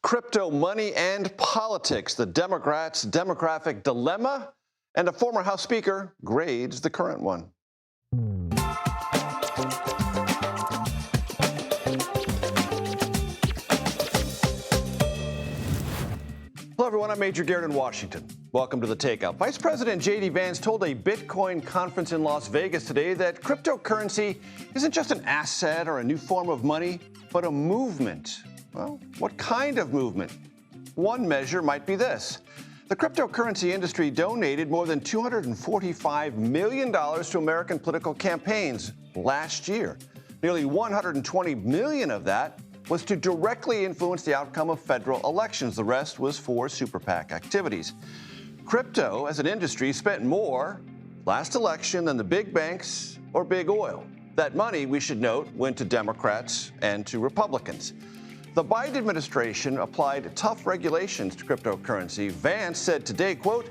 Crypto money and politics, the Democrats' demographic dilemma, and a former House Speaker grades the current one. Hello, everyone. I'm Major Garrett in Washington. Welcome to the Takeout. Vice President JD Vance told a Bitcoin conference in Las Vegas today that cryptocurrency isn't just an asset or a new form of money, but a movement. Well, what kind of movement? One measure might be this. The cryptocurrency industry donated more than $245 million to American political campaigns last year. Nearly $120 million of that was to directly influence the outcome of federal elections. The rest was for super PAC activities. Crypto, as an industry, spent more last election than the big banks or big oil. That money, we should note, went to Democrats and to Republicans. The Biden administration applied tough regulations to cryptocurrency. Vance said today, quote,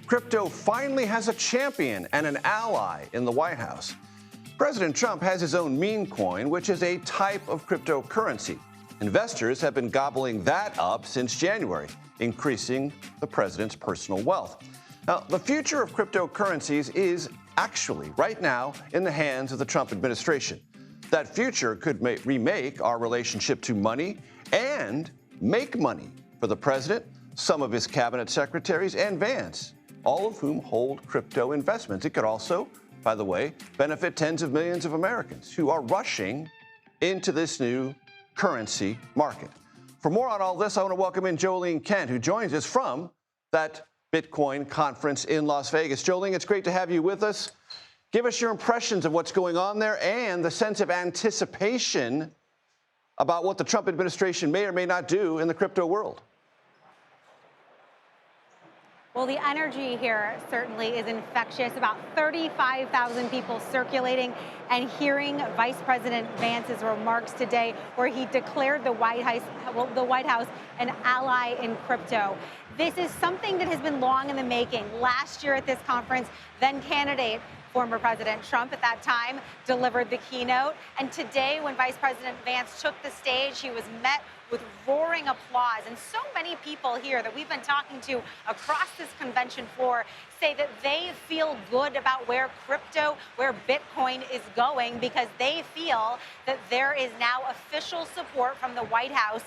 "Crypto finally has a champion and an ally in the White House." President Trump has his own meme coin, which is a type of cryptocurrency. Investors have been gobbling that up since January, increasing the president's personal wealth. Now, the future of cryptocurrencies is actually right now in the hands of the Trump administration. That future could remake our relationship to money and make money for the president, some of his cabinet secretaries, and Vance, all of whom hold crypto investments. It could also, by the way, benefit tens of millions of Americans who are rushing into this new currency market. For more on all this, I want to welcome in Jolene Kent, who joins us from that Bitcoin conference in Las Vegas. Jolene, it's great to have you with us. Give us your impressions of what's going on there and the sense of anticipation about what the Trump administration may or may not do in the crypto world. Well, the energy here certainly is infectious. About 35,000 people circulating and hearing Vice President Vance's remarks today, where he declared the White House an ally in crypto. This is something that has been long in the making. Last year at this conference, then candidate former President Trump at that time delivered the keynote. And today, when Vice President Vance took the stage, he was met with roaring applause. And so many people here that we've been talking to across this convention floor say that they feel good about where crypto, where Bitcoin is going, because they feel that there is now official support from the White House.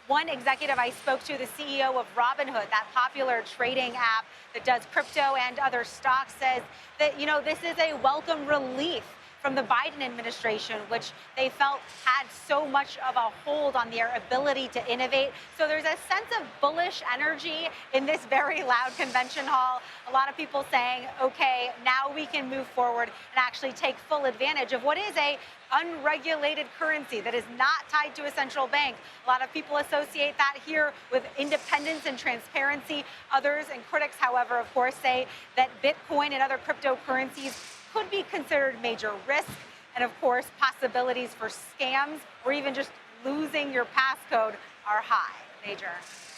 One executive I spoke to, the CEO of Robinhood, that popular trading app that does crypto and other stocks, says that, this is a welcome relief from the Biden administration, which they felt had so much of a hold on their ability to innovate. So there's a sense of bullish energy in this very loud convention hall. A lot of people saying, okay, now we can move forward and actually take full advantage of what is a unregulated currency that is not tied to a central bank. A lot of people associate that here with independence and transparency. Others and critics, however, of course, say that Bitcoin and other cryptocurrencies could be considered major risk, and of course, possibilities for scams or even just losing your passcode are high. Major.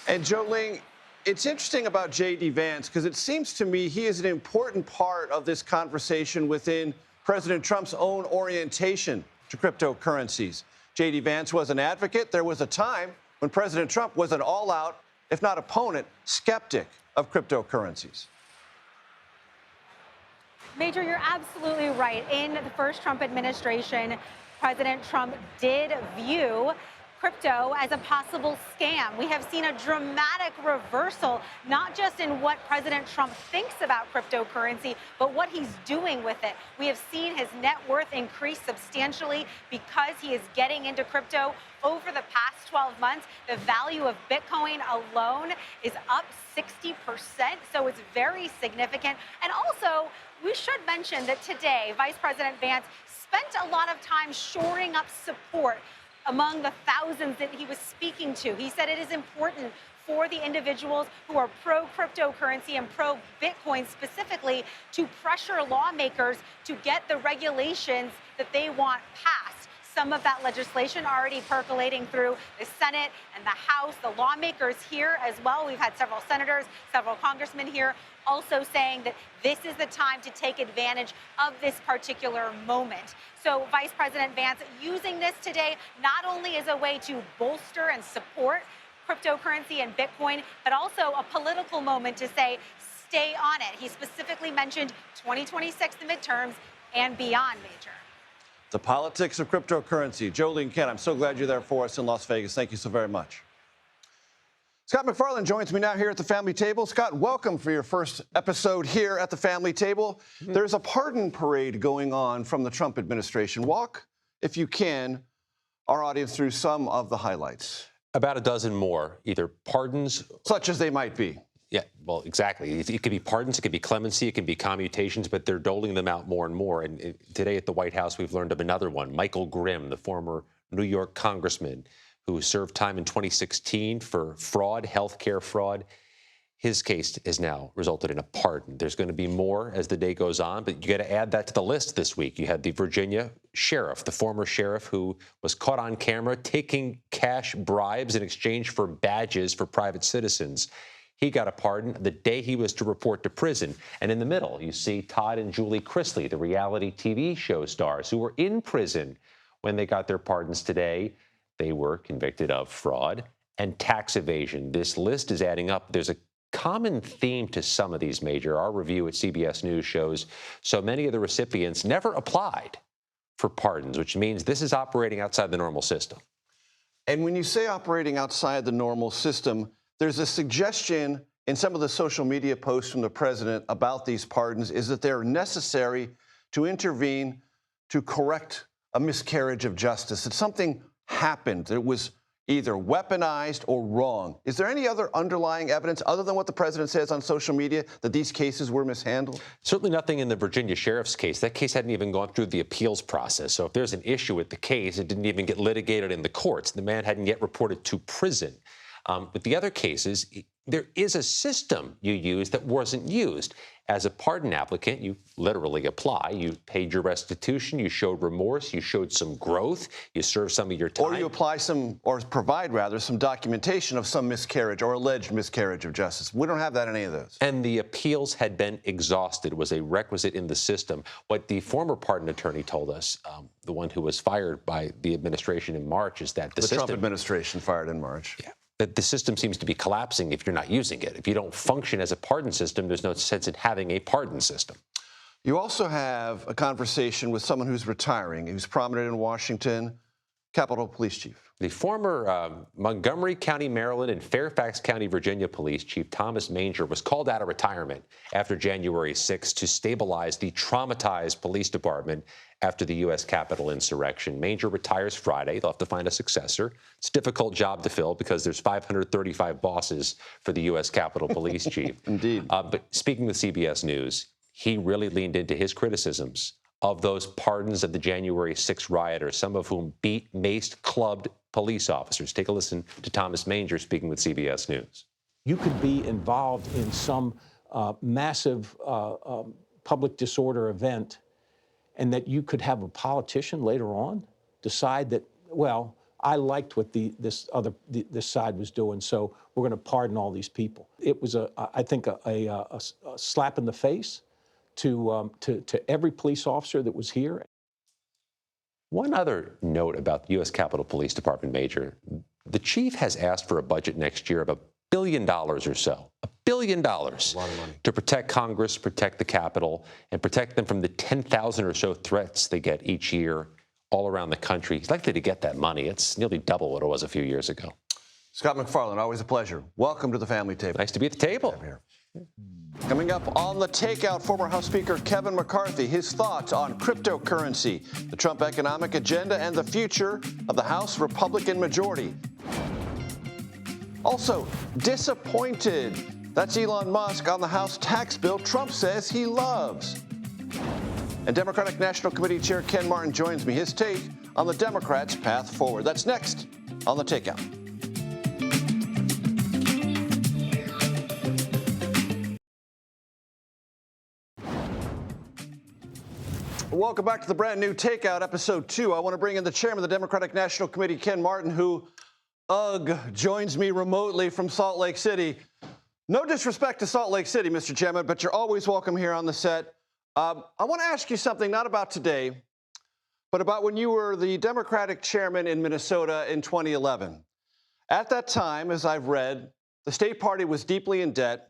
And Jolene, it's interesting about JD Vance because it seems to me he is an important part of this conversation within President Trump's own orientation to cryptocurrencies. JD Vance was an advocate. There was a time when President Trump was an all-out, if not opponent, skeptic of cryptocurrencies. Major, you're absolutely right. In the first Trump administration, President Trump did view crypto as a possible scam. We have seen a dramatic reversal, not just in what President Trump thinks about cryptocurrency, but what he's doing with it. We have seen his net worth increase substantially because he is getting into crypto. Over the past 12 months, the value of Bitcoin alone is up 60%, so it's very significant. And also, we should mention that today, Vice President Vance spent a lot of time shoring up support among the thousands that he was speaking to. He said it is important for the individuals who are pro-cryptocurrency and pro-Bitcoin specifically to pressure lawmakers to get the regulations that they want passed. Some of that legislation already percolating through the Senate and the House, the lawmakers here as well. We've had several senators, several congressmen here also saying that this is the time to take advantage of this particular moment. So Vice President Vance using this today not only as a way to bolster and support cryptocurrency and Bitcoin, but also a political moment to say, stay on it. He specifically mentioned 2026, the midterms, and beyond, Major. The politics of cryptocurrency. Jolene Kent, I'm so glad you're there for us in Las Vegas. Thank you so very much. Scott McFarland joins me now here at the family table. Scott, welcome for your first episode here at the family table. There's a pardon parade going on from the Trump administration. Walk, if you can, our audience through some of the highlights. About a dozen more, either pardons. Such as they might be. Yeah, well, exactly. It could be pardons, it could be clemency, it can be commutations, but they're doling them out more and more. And today at the White House, we've learned of another one, Michael Grimm, the former New York congressman who served time in 2016 for fraud, healthcare fraud. His case has now resulted in a pardon. There's going to be more as the day goes on, but you got to add that to the list this week. You had the Virginia sheriff, the former sheriff who was caught on camera taking cash bribes in exchange for badges for private citizens. He got a pardon the day he was to report to prison. And in the middle, you see Todd and Julie Chrisley, the reality TV show stars who were in prison when they got their pardons today. They were convicted of fraud and tax evasion. This list is adding up. There's a common theme to some of these, Major. Our review at CBS News shows so many of the recipients never applied for pardons, which means this is operating outside the normal system. And when you say operating outside the normal system, there's a suggestion in some of the social media posts from the president about these pardons is that they're necessary to intervene to correct a miscarriage of justice. That something happened. It was either weaponized or wrong. Is there any other underlying evidence other than what the president says on social media that these cases were mishandled? Certainly nothing in the Virginia sheriff's case. That case hadn't even gone through the appeals process. So if there's an issue with the case, it didn't even get litigated in the courts. The man hadn't yet reported to prison. With the other cases, there is a system you use that wasn't used. As a pardon applicant, you literally apply. You paid your restitution. You showed remorse. You showed some growth. You served some of your time. Or you apply some, or provide rather, some documentation of some miscarriage or alleged miscarriage of justice. We don't have that in any of those. And the appeals had been exhausted, was a requisite in the system. What the former pardon attorney told us, the one who was fired by the administration in March, is that the system— Trump administration fired in March. Yeah. That the system seems to be collapsing if you're not using it. If you don't function as a pardon system, there's no sense in having a pardon system. You also have a conversation with someone who's retiring, who's prominent in Washington, Capitol Police Chief. The former Montgomery County, Maryland, and Fairfax County, Virginia Police Chief Thomas Manger was called out of retirement after January 6 to stabilize the traumatized police department after the U.S. Capitol insurrection. Manger retires Friday. They'll have to find a successor. It's a difficult job to fill because there's 535 bosses for the U.S. Capitol Police Chief. Indeed. But speaking with CBS News, he really leaned into his criticisms of those pardons of the January 6 rioters, some of whom beat, maced, clubbed police officers. Take a listen to Thomas Manger speaking with CBS News. You could be involved in some massive public disorder event, and that you could have a politician later on decide that, well, I liked what this side was doing, so we're going to pardon all these people. It was, I think, a slap in the face to every police officer that was here. One other note about the U.S. Capitol Police Department, Major. The chief has asked for a budget next year of $1 billion or so. $1 billion. A lot of money. To protect Congress, protect the Capitol, and protect them from the 10,000 or so threats they get each year all around the country. He's likely to get that money. It's nearly double what it was a few years ago. Scott McFarland, always a pleasure. Welcome to the family table. Nice to be at the table. Coming up on the Takeout, former House Speaker Kevin McCarthy, his thoughts on cryptocurrency, the Trump economic agenda, and the future of the House Republican majority. Also, disappointed. That's Elon Musk on the House tax bill Trump says he loves. And Democratic National Committee Chair Ken Martin joins me. His take on the Democrats' path forward. That's next on the Takeout. Welcome back to the brand new Takeout, episode 2. I want to bring in the chairman of the Democratic National Committee, Ken Martin, who, joins me remotely from Salt Lake City. No disrespect to Salt Lake City, Mr. Chairman, but you're always welcome here on the set. I want to ask you something, not about today, but about when you were the Democratic chairman in Minnesota in 2011. At that time, as I've read, the state party was deeply in debt.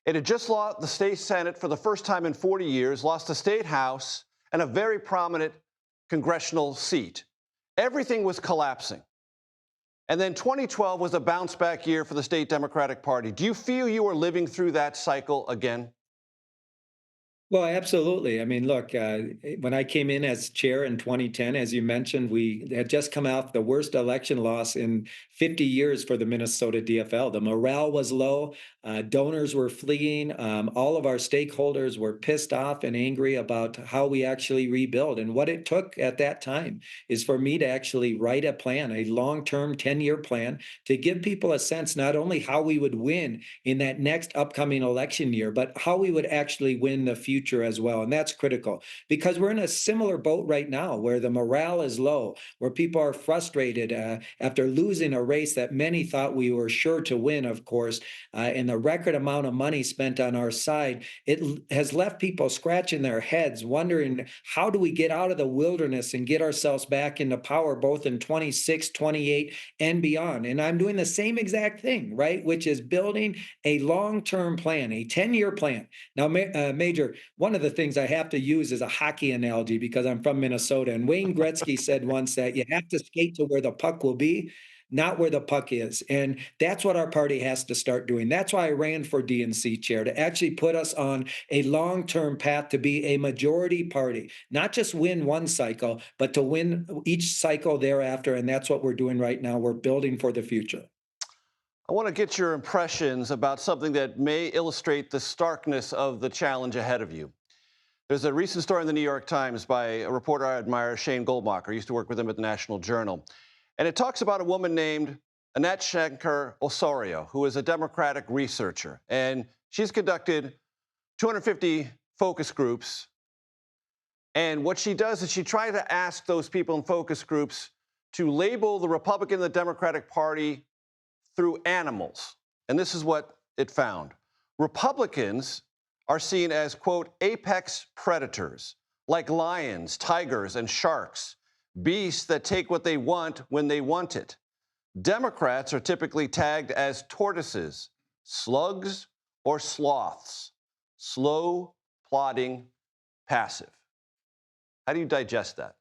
It had just lost the state Senate for the first time in 40 years, lost the state House, and a very prominent congressional seat. Everything was collapsing. And then 2012 was a bounce back year for the state Democratic Party. Do you feel you are living through that cycle again? Well, absolutely. I mean, look, when I came in as chair in 2010, as you mentioned, we had just come out the worst election loss in 50 years for the Minnesota DFL. The morale was low. Donors were fleeing. All of our stakeholders were pissed off and angry about how we actually rebuild. And what it took at that time is for me to actually write a plan, a long-term 10-year plan to give people a sense not only how we would win in that next upcoming election year, but how we would actually win the future as well. And that's critical because we're in a similar boat right now where the morale is low, where people are frustrated after losing a race that many thought we were sure to win, of course, and the record amount of money spent on our side. It has left people scratching their heads, wondering how do we get out of the wilderness and get ourselves back into power, both in 26, 28, and beyond. And I'm doing the same exact thing, right? Which is building a long-term plan, a 10-year plan. Now, Major, one of the things I have to use is a hockey analogy because I'm from Minnesota. And Wayne Gretzky said once that you have to skate to where the puck will be, not where the puck is. And that's what our party has to start doing. That's why I ran for DNC chair, to actually put us on a long-term path to be a majority party, not just win one cycle, but to win each cycle thereafter. And that's what we're doing right now. We're building for the future. I want to get your impressions about something that may illustrate the starkness of the challenge ahead of you. There's a recent story in the New York Times by a reporter I admire, Shane Goldmacher. I used to work with him at the National Journal. And it talks about a woman named Annette Schenker Osorio, who is a Democratic researcher. And she's conducted 250 focus groups. And what she does is she tries to ask those people in focus groups to label the Republican and the Democratic Party through animals. And this is what it found. Republicans are seen as, quote, apex predators, like lions, tigers, and sharks, beasts that take what they want when they want it. Democrats are typically tagged as tortoises, slugs, or sloths, slow, plodding, passive. How do you digest that?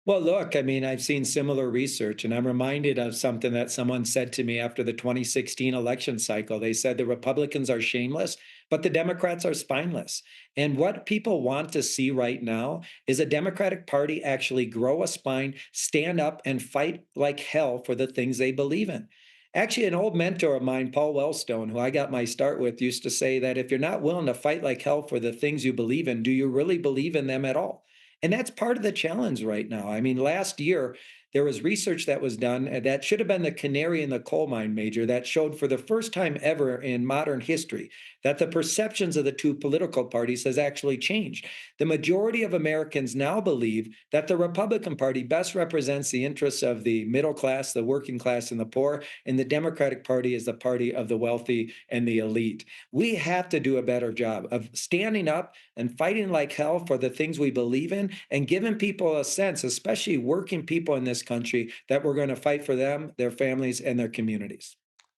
Well, look, I mean, I've seen similar research, and I'm reminded of something that someone said to me after the 2016 election cycle. They said the Republicans are shameless, but the Democrats are spineless. And what people want to see right now is a Democratic Party actually grow a spine, stand up, and fight like hell for the things they believe in. Actually, an old mentor of mine, Paul Wellstone, who I got my start with, used to say that if you're not willing to fight like hell for the things you believe in, do you really believe in them at all? And that's part of the challenge right now. I mean, last year, there was research that was done that should have been the canary in the coal mine, Major, that showed for the first time ever in modern history that the perceptions of the two political parties has actually changed. The majority of Americans now believe that the Republican Party best represents the interests of the middle class, the working class, and the poor, and the Democratic Party is the party of the wealthy and the elite. We have to do a better job of standing up and fighting like hell for the things we believe in and giving people a sense, especially working people in this country, that we're going to fight for them, their families, and their communities.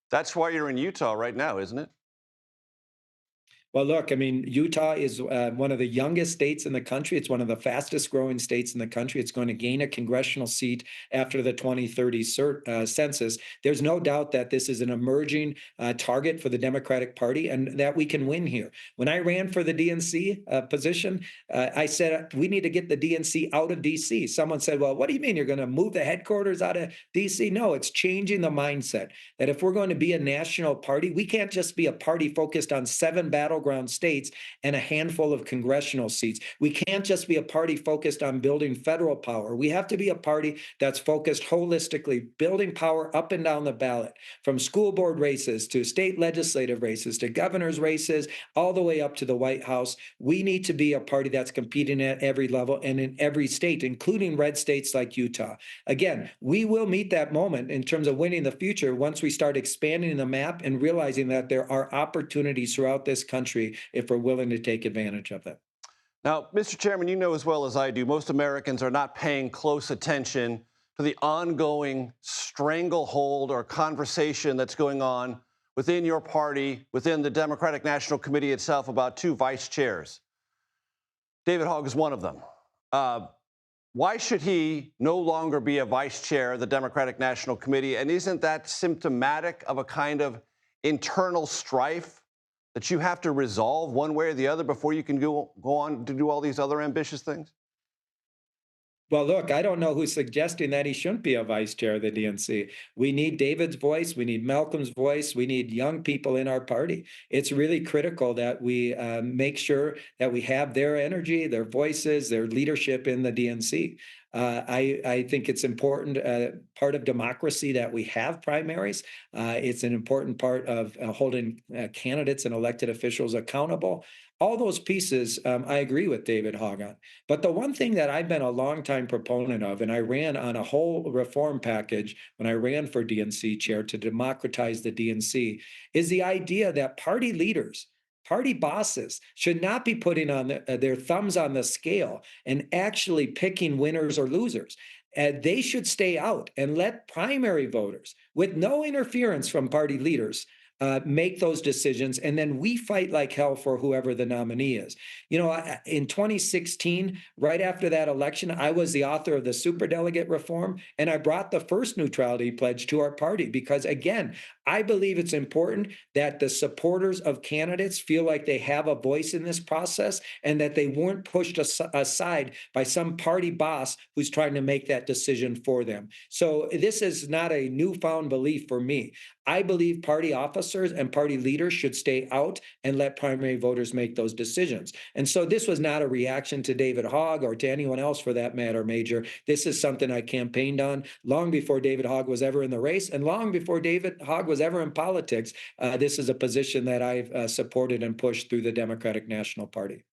That's why you're in Utah right now, isn't it? Well, look, I mean, Utah is one of the youngest states in the country. It's one of the fastest growing states in the country. It's going to gain a congressional seat after the 2030 census. There's no doubt that this is an emerging target for the Democratic Party and that we can win here. When I ran for the DNC position, I said, we need to get the DNC out of DC. Someone said, well, what do you mean you're going to move the headquarters out of DC? No, it's changing the mindset that if we're going to be a national party, we can't just be a party focused on 7 battleground states and a handful of congressional seats. We can't just be a party focused on building federal power. We have to be a party that's focused holistically, building power up and down the ballot, from school board races to state legislative races to governor's races, all the way up to the White House. We need to be a party that's competing at every level and in every state, including red states like Utah. Again, we will meet that moment in terms of winning the future once we start expanding the map and realizing that there are opportunities throughout this country if we're willing to take advantage of them. Now, Mr. Chairman, you know as well as I do, most Americans are not paying close attention to the ongoing stranglehold or conversation that's going on within your party, within the Democratic National Committee itself about two vice chairs. David Hogg is one of them. Why should he no longer be a vice chair of the Democratic National Committee? And isn't that symptomatic of a kind of internal strife that you have to resolve one way or the other before you can go on to do all these other ambitious things? Well, look, I don't know who's suggesting that he shouldn't be a vice chair of the DNC. We need David's voice. We need Malcolm's voice. We need young people in our party. It's really critical that we make sure that we have their energy, their voices, their leadership in the DNC. I think it's important part of democracy that we have primaries. It's an important part of holding candidates and elected officials accountable. All those pieces, I agree with David Hogg on. But the one thing that I've been a longtime proponent of, and I ran on a whole reform package when I ran for DNC chair to democratize the DNC, is the idea that party leaders, party bosses should not be putting on their thumbs on the scale and actually picking winners or losers. They should stay out and let primary voters, with no interference from party leaders, make those decisions, and then we fight like hell for whoever the nominee is. You know, in 2016, right after that election, I was the author of the superdelegate reform, and I brought the first neutrality pledge to our party because, again, I believe it's important that the supporters of candidates feel like they have a voice in this process and that they weren't pushed aside by some party boss who's trying to make that decision for them. So this is not a newfound belief for me. I believe party officers and party leaders should stay out and let primary voters make those decisions. And so this was not a reaction to David Hogg or to anyone else for that matter, Major. This is something I campaigned on long before David Hogg was ever in the race and long before David Hogg was ever in politics. This is a position that I've supported and pushed through the Democratic National Party.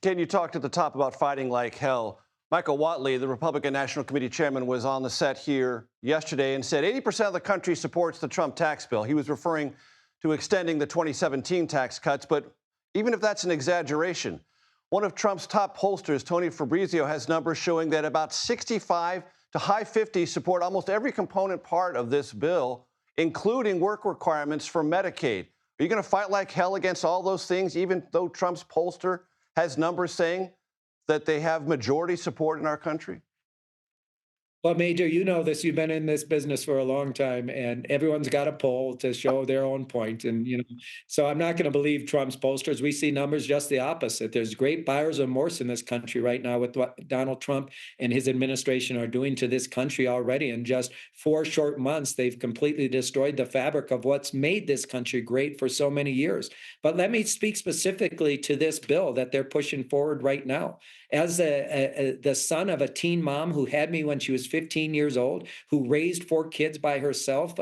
Ken, you talked at the top about fighting like hell. Michael Whatley, the Republican National Committee chairman, was on the set here yesterday and said 80% of the country supports the Trump tax bill. He was referring to extending the 2017 tax cuts, but even if that's an exaggeration, one of Trump's top pollsters, Tony Fabrizio, has numbers showing that about 65 to high 50s support almost every component part of this bill, including work requirements for Medicaid. Are you going to fight like hell against all those things, even though Trump's pollster has numbers saying that they have majority support in our country? Well, Major, you know this. You've been in this business for a long time, and everyone's got a poll to show their own point. And, you know, so I'm not going to believe Trump's pollsters. We see numbers just the opposite. There's great buyer's remorse in this country right now with what Donald Trump and his administration are doing to this country already. In just 4 short months, they've completely destroyed the fabric of what's made this country great for so many years. But let me speak specifically to this bill that they're pushing forward right now. As the son of a teen mom who had me when she was 15 years old, who raised 4 kids by herself,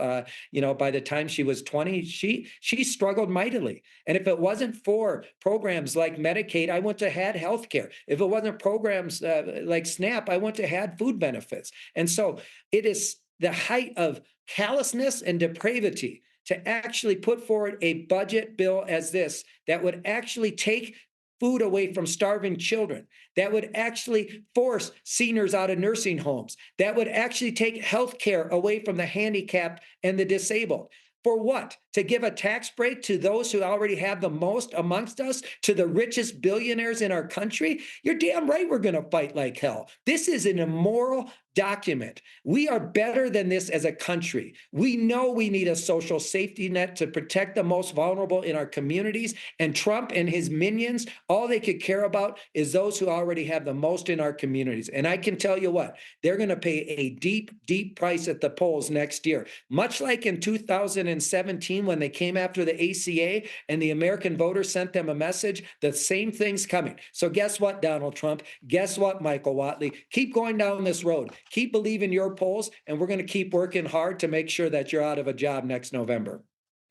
you know, by the time she was 20, she struggled mightily. And if it wasn't for programs like Medicaid, I wouldn't have had health care. If it wasn't programs like SNAP, I wouldn't have had food benefits. And so it is the height of callousness and depravity to actually put forward a budget bill as this that would actually take food away from starving children, that would actually force seniors out of nursing homes, that would actually take health care away from the handicapped and the disabled. For what? To give a tax break to those who already have the most amongst us, to the richest billionaires in our country? You're damn right we're going to fight like hell. This is an immoral document. We are better than this as a country. We know we need a social safety net to protect the most vulnerable in our communities. And Trump and his minions, all they could care about is those who already have the most in our communities. And I can tell you what, they're going to pay a deep, deep price at the polls next year. Much like in 2017 when they came after the ACA and the American voters sent them a message, the same thing's coming. So guess what, Donald Trump? Guess what, Michael Whatley? Keep going down this road. Keep believing your polls, and we're going to keep working hard to make sure that you're out of a job next November.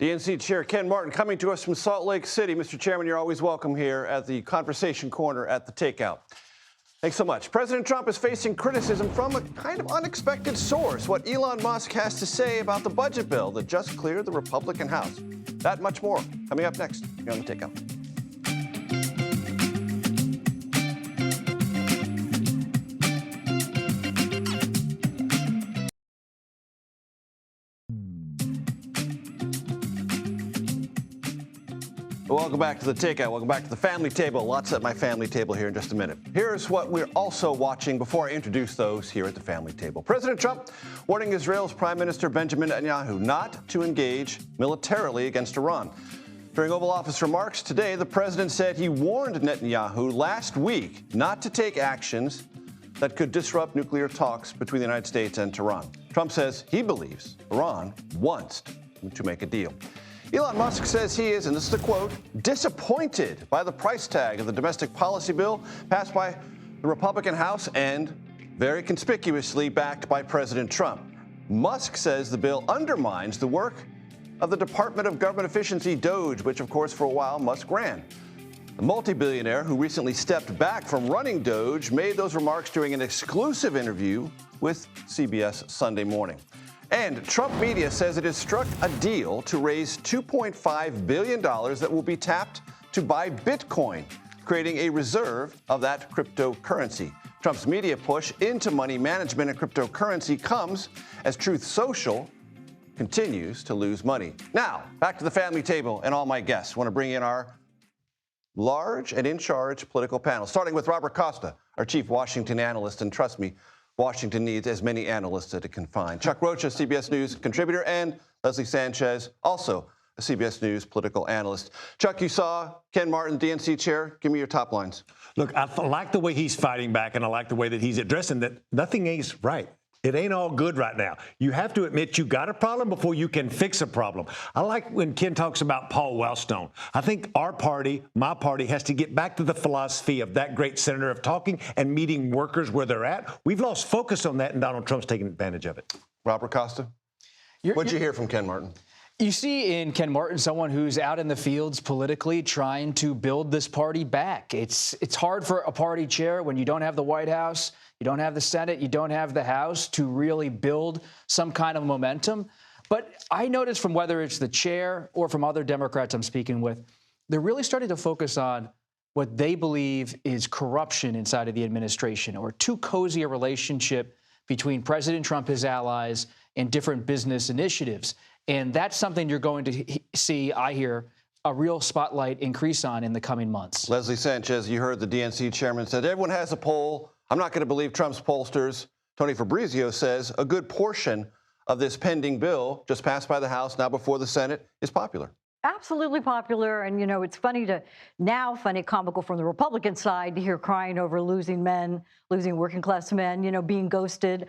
DNC Chair Ken Martin coming to us from Salt Lake City. Mr. Chairman, you're always welcome here at the Conversation Corner at the Takeout. Thanks so much. President Trump is facing criticism from a kind of unexpected source. What Elon Musk has to say about the budget bill that just cleared the Republican House. That much more coming up next here on the Takeout. Welcome back to the Takeout. Welcome back to the family table. Lots at my family table here in just a minute. Here's what we're also watching before I introduce those here at the family table. President Trump warning Israel's Prime Minister Benjamin Netanyahu not to engage militarily against Iran. During Oval Office remarks today, the president said he warned Netanyahu last week not to take actions that could disrupt nuclear talks between the United States and Tehran. Trump says he believes Iran wants to make a deal. Elon Musk says he is, and this is a quote, disappointed by the price tag of the domestic policy bill passed by the Republican House and very conspicuously backed by President Trump. Musk says the bill undermines the work of the Department of Government Efficiency, DOGE, which, of course, for a while Musk ran. The multi-billionaire who recently stepped back from running DOGE made those remarks during an exclusive interview with CBS Sunday Morning. And Trump media says it has struck a deal to raise $2.5 billion that will be tapped to buy Bitcoin, creating a reserve of that cryptocurrency. Trump's media push into money management and cryptocurrency comes as Truth Social continues to lose money. Now, back to the family table and all my guests. I want to bring in our large and in-charge political panel, starting with Robert Costa, our chief Washington analyst, and trust me, Washington needs as many analysts as it can find. Chuck Rocha, CBS News contributor, and Leslie Sanchez, also a CBS News political analyst. Chuck, you saw Ken Martin, DNC chair. Give me your top lines. Look, I like the way he's fighting back, and I like the way that he's addressing that nothing is right. It ain't all good right now. You have to admit you got a problem before you can fix a problem. I like when Ken talks about Paul Wellstone. I think our party, my party, has to get back to the philosophy of that great senator of talking and meeting workers where they're at. We've lost focus on that, and Donald Trump's taking advantage of it. Robert Costa, what'd you hear from Ken Martin? You see in Ken Martin someone who's out in the fields politically trying to build this party back. It's hard for a party chair when you don't have the White House, you don't have the Senate, you don't have the House to really build some kind of momentum. But I noticed from whether it's the chair or from other Democrats I'm speaking with, they're really starting to focus on what they believe is corruption inside of the administration or too cozy a relationship between President Trump, his allies, and different business initiatives. And that's something you're going to see, I hear, a real spotlight increase on in the coming months. Leslie Sanchez, you heard the DNC chairman said everyone has a poll. I'm not going to believe Trump's pollsters. Tony Fabrizio says a good portion of this pending bill, just passed by the House, now before the Senate, is popular. Absolutely popular. And, you know, it's funny, comical from the Republican side to hear crying over losing men, losing working class men, you know, being ghosted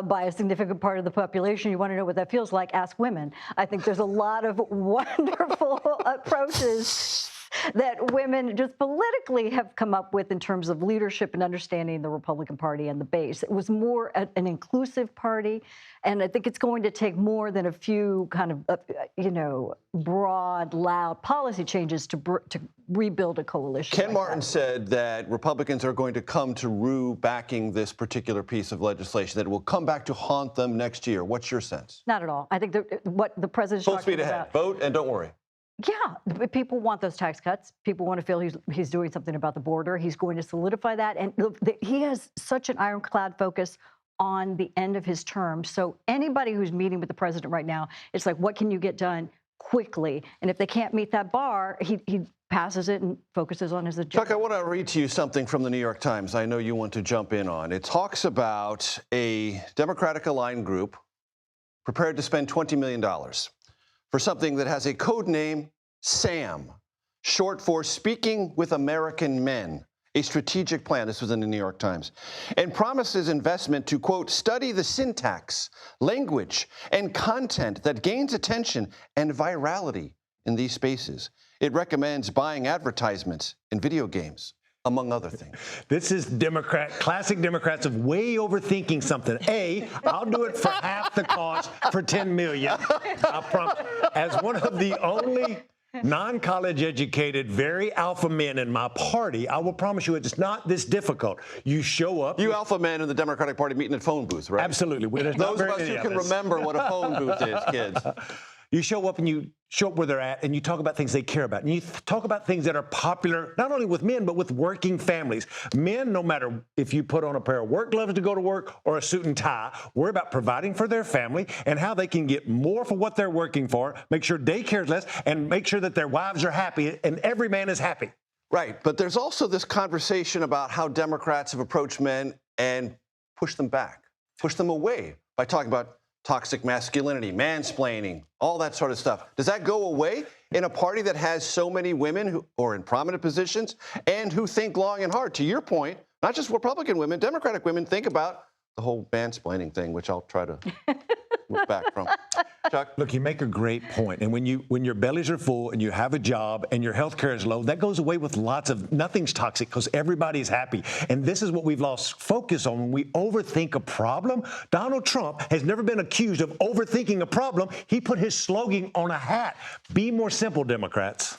by a significant part of the population. You want to know what that feels like? Ask women. I think there's a lot of wonderful approaches that women just politically have come up with in terms of leadership and understanding the Republican Party and the base. It was more an inclusive party, and I think it's going to take more than a few kind of, broad, loud policy changes to rebuild a coalition. Ken Martin said that Republicans are going to come to rue backing this particular piece of legislation, that it will come back to haunt them next year. What's your sense? Not at all. I think what the president's full talking speed ahead. about. Vote and don't worry. Yeah, people want those tax cuts. People want to feel he's doing something about the border. He's going to solidify that. And he has such an ironclad focus on the end of his term. So anybody who's meeting with the president right now, it's like, what can you get done quickly? And if they can't meet that bar, he passes it and focuses on his agenda. Chuck, I want to read to you something from the New York Times I know you want to jump in on. It talks about a Democratic-aligned group prepared to spend $20 million for something that has a code name, SAM, short for Speaking with American Men, a strategic plan. This was in the New York Times, and promises investment to, quote, study the syntax, language, and content that gains attention and virality in these spaces. It recommends buying advertisements in video games, among other things. This is classic Democrats of way overthinking something. I'll do it for half the cost for $10 million. I promise. As one of the only non-college educated, very alpha men in my party, I will promise you it's not this difficult. You show up. You alpha men in the Democratic Party meeting at phone booths, right? Absolutely. Those of us who can remember what a phone booth is, kids. You show up and you show up where they're at and you talk about things they care about. And you talk about things that are popular, not only with men, but with working families. Men, no matter if you put on a pair of work gloves to go to work or a suit and tie, worry about providing for their family and how they can get more for what they're working for, make sure daycare is less, and make sure that their wives are happy and every man is happy. Right, but there's also this conversation about how Democrats have approached men and pushed them back, pushed them away by talking about toxic masculinity, mansplaining, all that sort of stuff. Does that go away in a party that has so many women who are in prominent positions and who think long and hard? To your point, not just Republican women, Democratic women think about the whole mansplaining thing, which I'll try to move back from. Chuck? Look, you make a great point. And when your bellies are full and you have a job and your health care is low, that goes away with nothing's toxic because everybody's happy. And this is what we've lost focus on when we overthink a problem. Donald Trump has never been accused of overthinking a problem. He put his slogan on a hat. Be more simple, Democrats.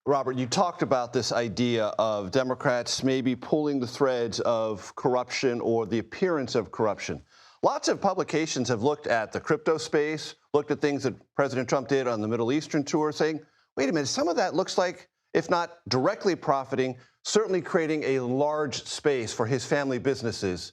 Robert, you talked about this idea of Democrats maybe pulling the threads of corruption or the appearance of corruption. Lots of publications have looked at the crypto space, looked at things that President Trump did on the Middle Eastern tour, saying, wait a minute, some of that looks like, if not directly profiting, certainly creating a large space for his family businesses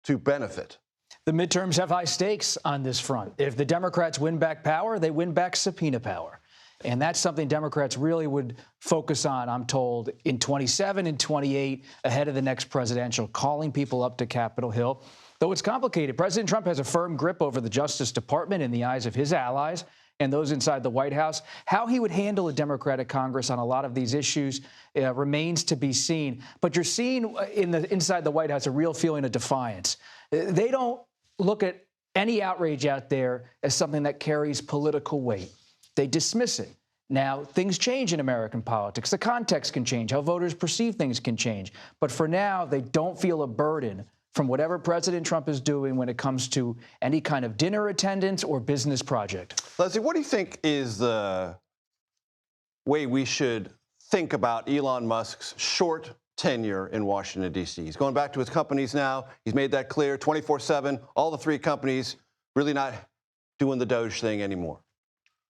to benefit. The midterms have high stakes on this front. If the Democrats win back power, they win back subpoena power. And that's something Democrats really would focus on, I'm told, in 27 and 28, ahead of the next presidential, calling people up to Capitol Hill. Though it's complicated, President Trump has a firm grip over the Justice Department in the eyes of his allies and those inside the White House. How he would handle a Democratic Congress on a lot of these issues remains to be seen. But you're seeing inside the White House a real feeling of defiance. They don't look at any outrage out there as something that carries political weight. They dismiss it. Now, things change in American politics. The context can change. How voters perceive things can change. But for now, they don't feel a burden from whatever President Trump is doing when it comes to any kind of dinner attendance or business project. Leslie, what do you think is the way we should think about Elon Musk's short tenure in Washington, D.C.? He's going back to his companies now. He's made that clear, 24/7, all the three companies really not doing the Doge thing anymore.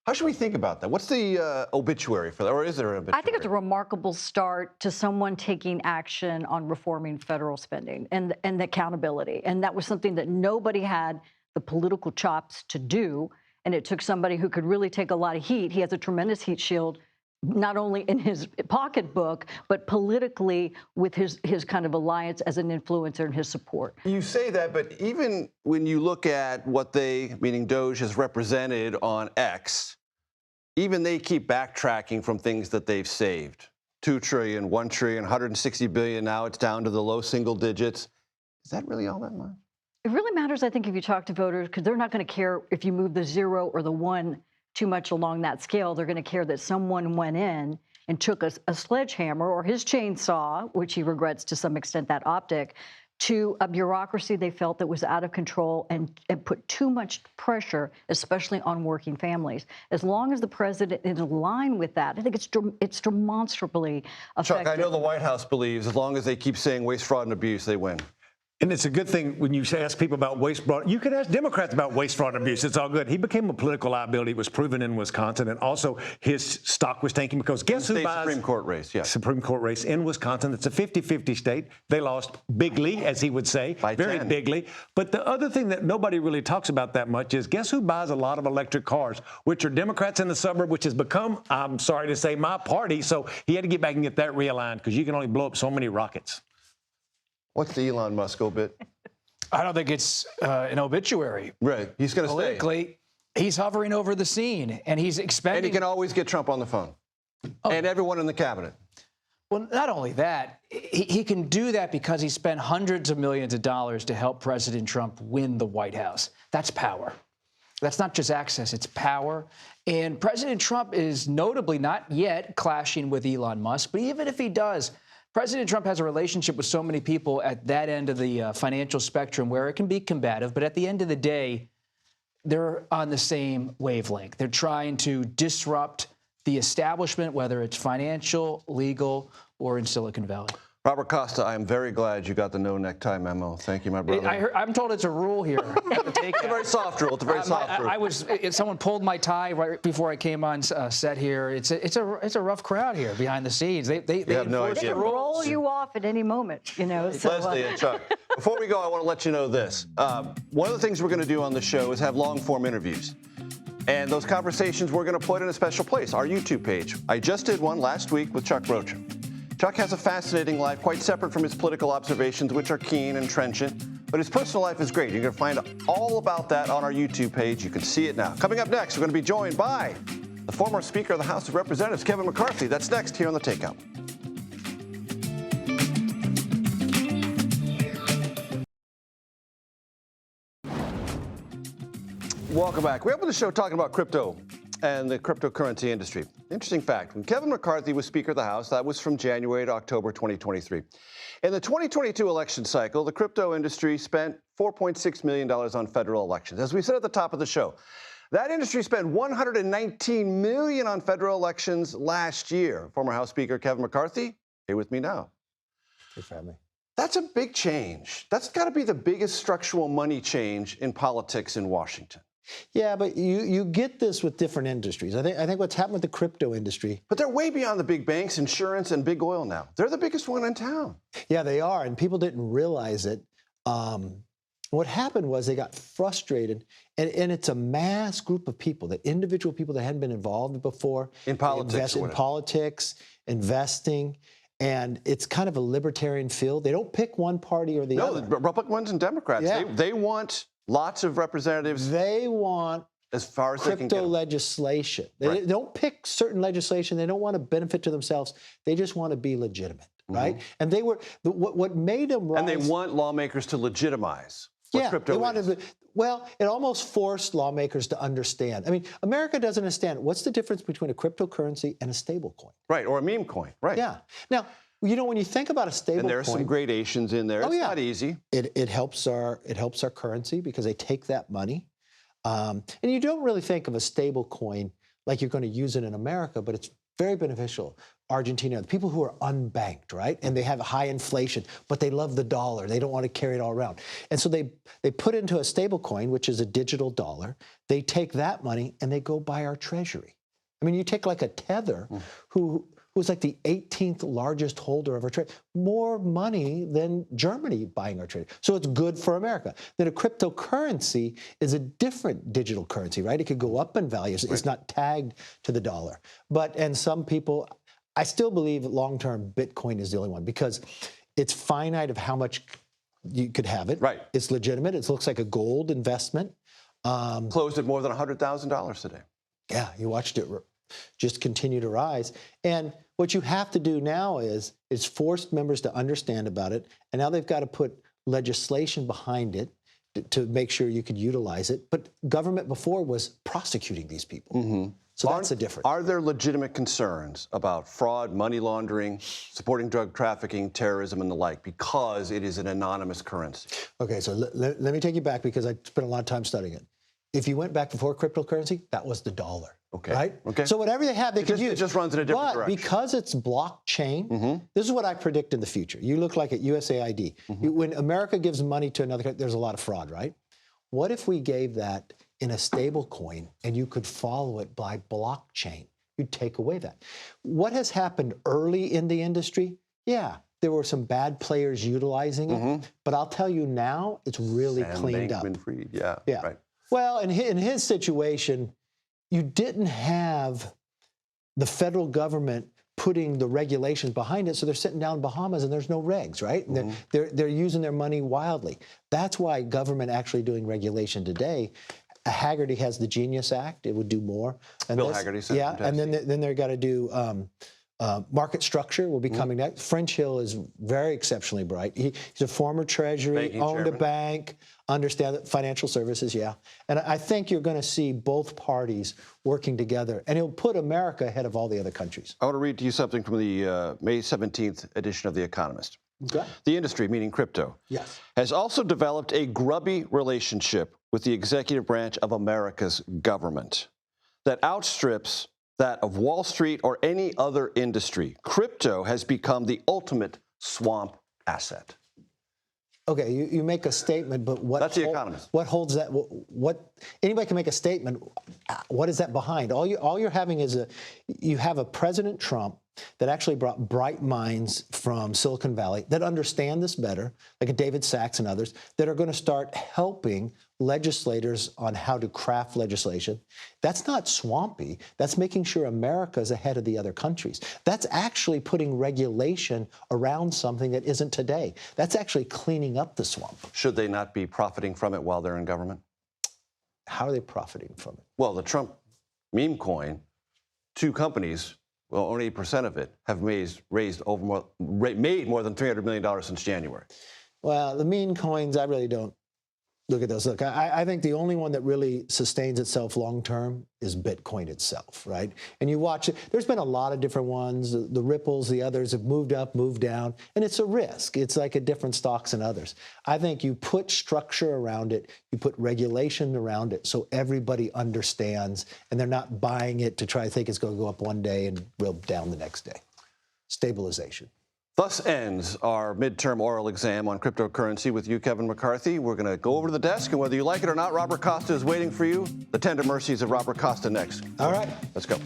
How should we think about that? What's the obituary for that, or is there an obituary? I think it's a remarkable start to someone taking action on reforming federal spending and accountability. And that was something that nobody had the political chops to do. And it took somebody who could really take a lot of heat. He has a tremendous heat shield, not only in his pocketbook, but politically with his kind of alliance as an influencer and his support. You say that, but even when you look at what they, meaning Doge, has represented on X, even they keep backtracking from things that they've saved. 2 trillion, 1 trillion, 160 billion, now it's down to the low single digits. Is that really all that much? It really matters, I think, if you talk to voters, because they're not going to care if you move the 0 or the 1 too much along that scale. They're going to care that someone went in and took a sledgehammer or his chainsaw, which he regrets to some extent, that optic, to a bureaucracy they felt that was out of control and put too much pressure, especially on working families. As long as the president is in line with that, I think it's demonstrably effective. Chuck, I know the White House believes as long as they keep saying waste, fraud, and abuse, they win. And it's a good thing when you ask people about waste, fraud. You could ask Democrats about waste, fraud, and abuse. It's all good. He became a political liability. It was proven in Wisconsin. And also his stock was tanking because guess who buys? Supreme Court race, yeah. Supreme Court race in Wisconsin. It's a 50-50 state. They lost bigly, as he would say. By very 10. bigly. But the other thing that nobody really talks about that much is guess who buys a lot of electric cars, which are Democrats in the suburb, which has become, I'm sorry to say, my party. So he had to get back and get that realigned because you can only blow up so many rockets. What's the Elon Musk obit? I don't think it's an obituary. Right. He's going to stay. Politically, he's hovering over the scene, and he's expending... And he can always get Trump on the phone. Oh. And everyone in the cabinet. Well, not only that, he can do that because he spent hundreds of millions of dollars to help President Trump win the White House. That's power. That's not just access, it's power. And President Trump is notably not yet clashing with Elon Musk, but even if he does, President Trump has a relationship with so many people at that end of the financial spectrum where it can be combative, but at the end of the day, they're on the same wavelength. They're trying to disrupt the establishment, whether it's financial, legal, or in Silicon Valley. Robert Costa, I am very glad you got the no necktie memo. Thank you, my brother. I'm told it's a rule here. It's a very soft rule. It's a very soft rule. Someone pulled my tie right before I came on set here. It's a rough crowd here behind the scenes. They have no idea. They can roll you off at any moment, you know. So, Leslie and Chuck, before we go, I want to let you know this. One of the things we're going to do on the show is have long-form interviews. And those conversations we're going to put in a special place, our YouTube page. I just did one last week with Chuck Rocha. Chuck has a fascinating life, quite separate from his political observations, which are keen and trenchant. But his personal life is great. You're going to find all about that on our YouTube page. You can see it now. Coming up next, we're going to be joined by the former Speaker of the House of Representatives, Kevin McCarthy. That's next here on The Takeout. Welcome back. We opened the show talking about crypto and the cryptocurrency industry. Interesting fact, when Kevin McCarthy was Speaker of the House, that was from January to October 2023. In the 2022 election cycle, the crypto industry spent $4.6 million on federal elections. As we said at the top of the show, that industry spent $119 million on federal elections last year. Former House Speaker Kevin McCarthy, here with me now. Hey, family. That's a big change. That's got to be the biggest structural money change in politics in Washington. Yeah, but you get this with different industries. I think what's happened with the crypto industry. But they're way beyond the big banks, insurance, and big oil now. They're the biggest one in town. Yeah, they are, and people didn't realize it. What happened was they got frustrated, and it's a mass group of people, the individual people that hadn't been involved before. In politics. In politics, investing, and it's kind of a libertarian field. They don't pick one party or the other. No, Republicans and Democrats, Yeah. they want lots of representatives. They want as far as they can get crypto them. legislation. They don't pick certain legislation. They don't want to benefit to themselves. They just want to be legitimate, right? And they were what made them rise. And they want lawmakers to legitimize what crypto is. Well, it almost forced lawmakers to understand. I mean, America doesn't understand what's the difference between a cryptocurrency and a stable coin. Right, or a meme coin, right. Yeah. Now, you know, when you think about a stable and there are coin, some gradations in there. It's not easy. It helps our currency because they take that money. And you don't really think of a stable coin like you're going to use it in America, but it's very beneficial. Argentina, the people who are unbanked, right? And they have high inflation, but they love the dollar. They don't want to carry it all around. And so they put into a stable coin, which is a digital dollar. They take that money and they go buy our treasury. I mean, you take like a Tether, who's like the 18th largest holder of our trade, more money than Germany buying our trade. So it's good for America. Then a cryptocurrency is a different digital currency, right? It could go up in value. It's not tagged to the dollar. And some people, I still believe long-term Bitcoin is the only one because it's finite of how much you could have it. Right. It's legitimate. It looks like a gold investment. Closed at more than $100,000 today. Yeah, you watched it just continue to rise. And what you have to do now is force members to understand about it. And now they've got to put legislation behind it to make sure you could utilize it. But government before was prosecuting these people. So that's the difference. Are there legitimate concerns about fraud, money laundering, supporting drug trafficking, terrorism, and the like, because it is an anonymous currency? Okay, so let me take you back because I spent a lot of time studying it. If you went back before cryptocurrency, that was the dollar. Okay. Right? Okay. So whatever they have, they could use. It just runs in a different direction. But because it's blockchain, this is what I predict in the future. You look like at USAID. When America gives money to another country, there's a lot of fraud, right? What if we gave that in a stable coin and you could follow it by blockchain? You'd take away that. What has happened early in the industry? Yeah, there were some bad players utilizing it. But I'll tell you now, it's really cleaned up. Bankman-Fried, yeah. Right. Well, in his situation, you didn't have the federal government putting the regulations behind it, so they're sitting down in Bahamas and there's no regs, right? And they're using their money wildly. That's why government actually doing regulation today. Haggerty has the Genius Act; it would do more. And Bill Haggerty said, yeah, and then they're got to do market structure will be coming next. French Hill is very exceptionally bright. He's a former Treasury, Banking owned chairman. a bank, understand financial services, yeah. And I think you're going to see both parties working together, and it'll put America ahead of all the other countries. I want to read to you something from the May 17th edition of The Economist. Okay. The industry, meaning crypto, has also developed a grubby relationship with the executive branch of America's government that outstrips that of Wall Street or any other industry. Crypto has become the ultimate swamp asset? Okay, you make a statement, but what? That's The Economist. What holds that? What? Anybody can make a statement. What is that behind? All you're having is you have a President Trump that actually brought bright minds from Silicon Valley that understand this better, like a David Sachs and others, that are going to start helping legislators on how to craft legislation. That's not swampy. That's making sure America is ahead of the other countries. That's actually putting regulation around something that isn't today. That's actually cleaning up the swamp. Should they not be profiting from it while they're in government? How are they profiting from it? Well, the Trump meme coin, 2 companies, well, only 8% of it have made more than $300 million since January. Well, the meme coins, I really don't look at those. Look, I think the only one that really sustains itself long term is Bitcoin itself, right? And you watch it, there's been a lot of different ones. The Ripples, the others have moved up, moved down, and it's a risk. It's like a different stocks than others. I think you put structure around it, you put regulation around it so everybody understands and they're not buying it to try to think it's going to go up one day and real down the next day. Stabilization. Thus ends our midterm oral exam on cryptocurrency with you, Kevin McCarthy. We're going to go over to the desk, and whether you like it or not, Robert Costa is waiting for you. The tender mercies of Robert Costa next. All right. Let's go.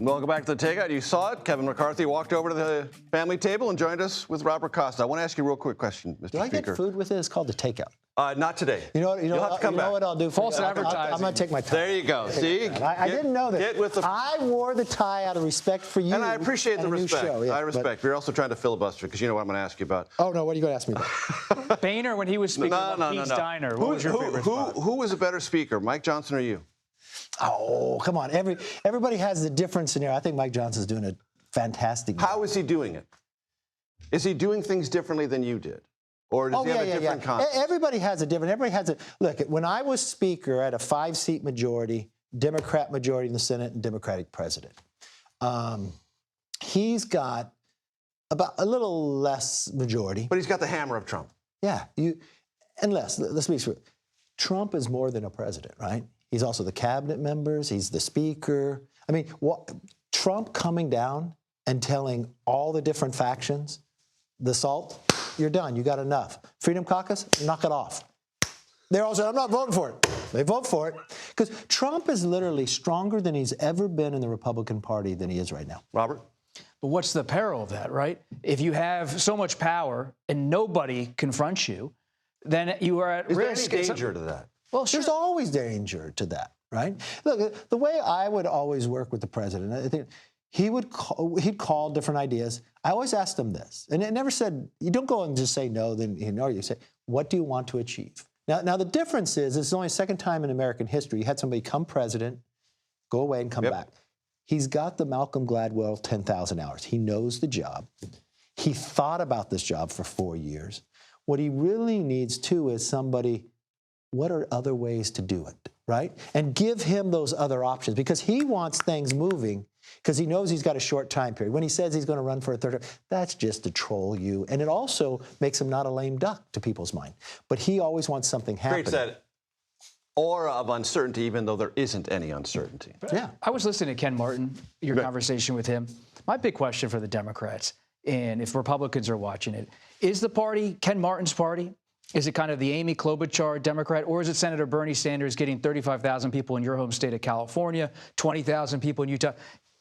Welcome back to the Takeout. You saw it. Kevin McCarthy walked over to the family table and joined us with Robert Costa. I want to ask you a real quick question, Mr. Do I Speaker. get food with it? It's called the Takeout. Not today. You'll have to come back. What I'll do? False advertising. I'm going to take my tie. There you go. See? I didn't know that. I wore the tie out of respect for you. And I appreciate the respect. Show, yeah, I respect. You're also trying to filibuster because you know what I'm going to ask you about. Oh, no. What are you going to ask me about? Boehner, when he was speaking about Pete's Diner, what was your favorite spot? Who was a better speaker, Mike Johnson or you? Oh, come on. Everybody has the different scenario. I think Mike Johnson's doing a fantastic job. How is he doing it? Is he doing things differently than you did? Or does he have a different concept? Everybody has a different, look, when I was speaker, I had a 5-seat majority, Democrat majority in the Senate and Democratic president. He's got about a little less majority. But he's got the hammer of Trump. Yeah, let's be true. Trump is more than a president, right? He's also the cabinet members, he's the speaker. I mean, Trump coming down and telling all the different factions, the salt, you're done, you got enough. Freedom Caucus, knock it off. They're all saying, I'm not voting for it. They vote for it. Because Trump is literally stronger than he's ever been in the Republican Party than he is right now. Robert? But what's the peril of that, right? If you have so much power and nobody confronts you, then you are at risk. Is there any danger to that? Well, sure. There's always danger to that, right? Look, the way I would always work with the president, I think he'd call different ideas. I always asked him this, and it never said, you don't go and just say no, then you say, what do you want to achieve? Now the difference is, it's only the second time in American history you had somebody come president, go away and come back. He's got the Malcolm Gladwell 10,000 hours. He knows the job. He thought about this job for 4 years. What he really needs, too, is somebody, what are other ways to do it, right? And give him those other options, because he wants things moving, because he knows he's got a short time period. When he says he's going to run for a third term, that's just to troll you. And it also makes him not a lame duck to people's mind. But he always wants something happening. Creates that aura of uncertainty, even though there isn't any uncertainty. Yeah. I was listening to Ken Martin, your conversation with him. My big question for the Democrats, and if Republicans are watching it, is the party Ken Martin's party? Is it kind of the Amy Klobuchar Democrat, or is it Senator Bernie Sanders getting 35,000 people in your home state of California, 20,000 people in Utah?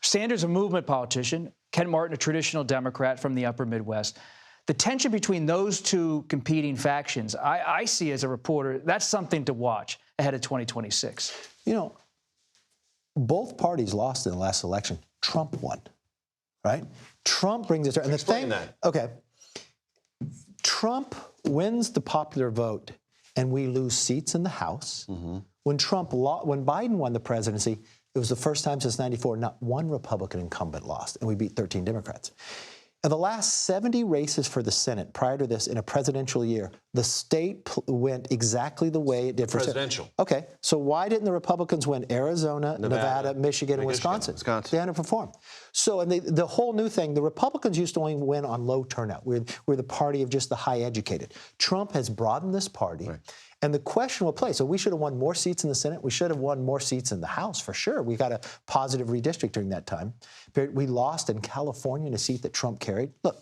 Sanders, a movement politician, Ken Martin, a traditional Democrat from the upper Midwest. The tension between those two competing factions, I see as a reporter, that's something to watch ahead of 2026. You know, both parties lost in the last election. Trump won, right? Trump brings it. And the Explain thing, that. Okay, Trump wins the popular vote, and we lose seats in the House. Mm-hmm. When Biden won the presidency, it was the first time since '94 not one Republican incumbent lost, and we beat 13 Democrats. In the last 70 races for the Senate prior to this in a presidential year, the state went exactly the way it did for presidential. Okay, so why didn't the Republicans win Arizona, Nevada, Michigan, and Wisconsin? They underperformed. So, and the whole new thing, the Republicans used to only win on low turnout. We're the party of just the high educated. Trump has broadened this party. Right. And the question will play. So we should have won more seats in the Senate. We should have won more seats in the House, for sure. We got a positive redistrict during that time. But we lost in California in a seat that Trump carried. Look,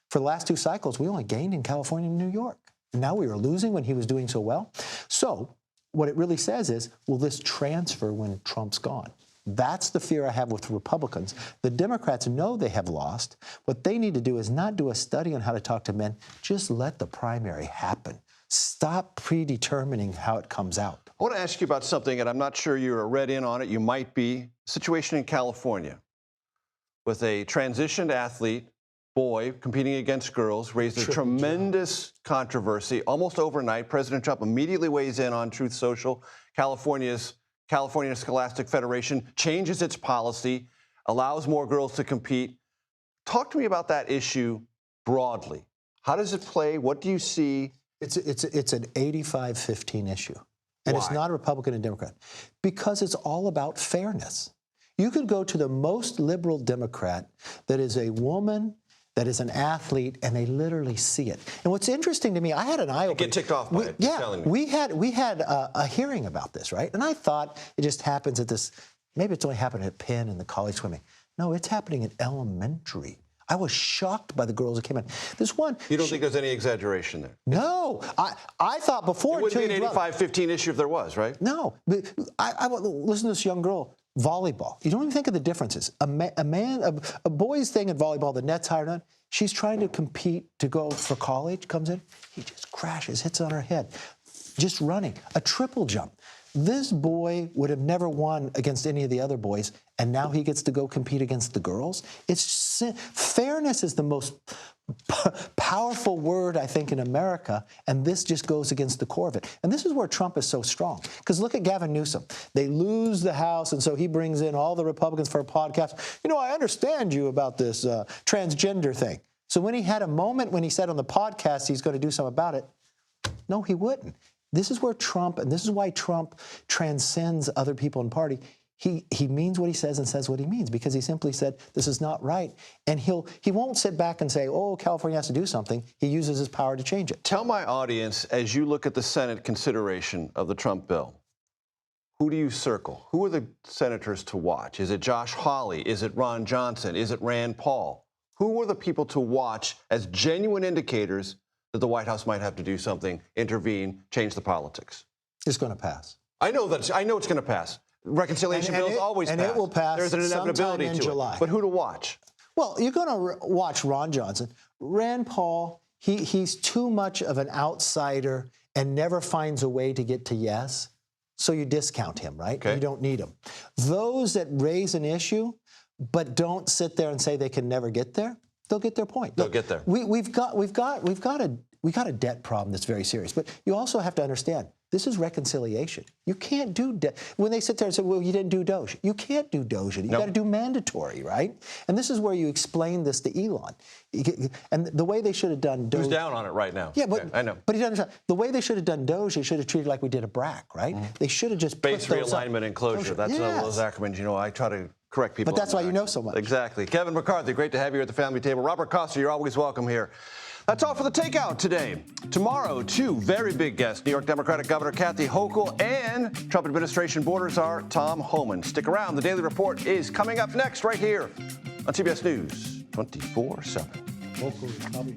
for the last 2 cycles, we only gained in California and New York. And now we were losing when he was doing so well. So what it really says is, will this transfer when Trump's gone? That's the fear I have with Republicans. The Democrats know they have lost. What they need to do is not do a study on how to talk to men. Just let the primary happen. Stop predetermining how it comes out. I want to ask you about something, and I'm not sure you're read in on it. You might be. Situation in California with a transitioned athlete, boy, competing against girls, raised a tremendous controversy. Almost overnight, President Trump immediately weighs in on Truth Social. California Scholastic Federation changes its policy, allows more girls to compete. Talk to me about that issue broadly. How does it play? What do you see? It's an 85-15 issue. And Why? It's not a Republican and Democrat. Because it's all about fairness. You could go to the most liberal Democrat that is a woman, that is an athlete, and they literally see it. And what's interesting to me, I had an eye-opener. Get ticked off by it. Yeah, Telling me. we had a hearing about this, right? And I thought it just happens at this, maybe it's only happening at Penn and the college swimming. No, it's happening in elementary. I was shocked by the girls that came in. This one. You don't think there's any exaggeration there? No. I thought before. It wouldn't be an 85-15 issue if there was, right? No. But I listen to this young girl. Volleyball. You don't even think of the differences. A boy's thing in volleyball, the net's higher than. She's trying to compete to go for college, comes in. He just crashes, hits on her head. Just running. A triple jump. This boy would have never won against any of the other boys, and now he gets to go compete against the girls. Fairness is the most powerful word, I think, in America, and this just goes against the core of it. And this is where Trump is so strong. Because look at Gavin Newsom. They lose the House, and so he brings in all the Republicans for a podcast. You know, I understand you about this transgender thing. So when he had a moment when he said on the podcast he's going to do something about it, no, he wouldn't. This is where Trump, and this is why Trump transcends other people in the party. He means what he says and says what he means, because he simply said this is not right. And he won't sit back and say, oh, California has to do something. He uses his power to change it. Tell my audience, as you look at the Senate consideration of the Trump bill, who do you circle? Who are the senators to watch? Is it Josh Hawley? Is it Ron Johnson? Is it Rand Paul? Who are the people to watch as genuine indicators that the White House might have to do something, intervene, change the politics? It's going to pass. I know it's going to pass. Reconciliation bills always pass. And it will pass. There's an inevitability in to July. it. But who to watch? Well, you're going to watch Ron Johnson. Rand Paul, he's too much of an outsider and never finds a way to get to yes. So you discount him, right? Okay. You don't need him. Those that raise an issue but don't sit there and say they can never get there, they'll get their point. They'll get there. We've got a debt problem that's very serious. But you also have to understand, this is reconciliation. You can't do debt. When they sit there and say, well, you didn't do DOGE. You can't do DOGE. You got to do mandatory, right? And this is where you explain this to Elon. And the way they should have done DOGE. Who's down on it right now? Yeah, but I know. But he doesn't. The way they should have done DOGE, they should have treated like we did a BRAC, right? Mm-hmm. They should have just base put those realignment and closure. That's one of those acronyms. You know, I try to correct people. But that's why you know so much. Exactly. Kevin McCarthy, great to have you at the family table. Robert Costa, you're always welcome here. That's all for the Takeout today. Tomorrow, two very big guests, New York Democratic Governor Kathy Hochul and Trump administration board czar Tom Homan. Stick around. The Daily Report is coming up next right here on CBS News 24/7. Hochul is probably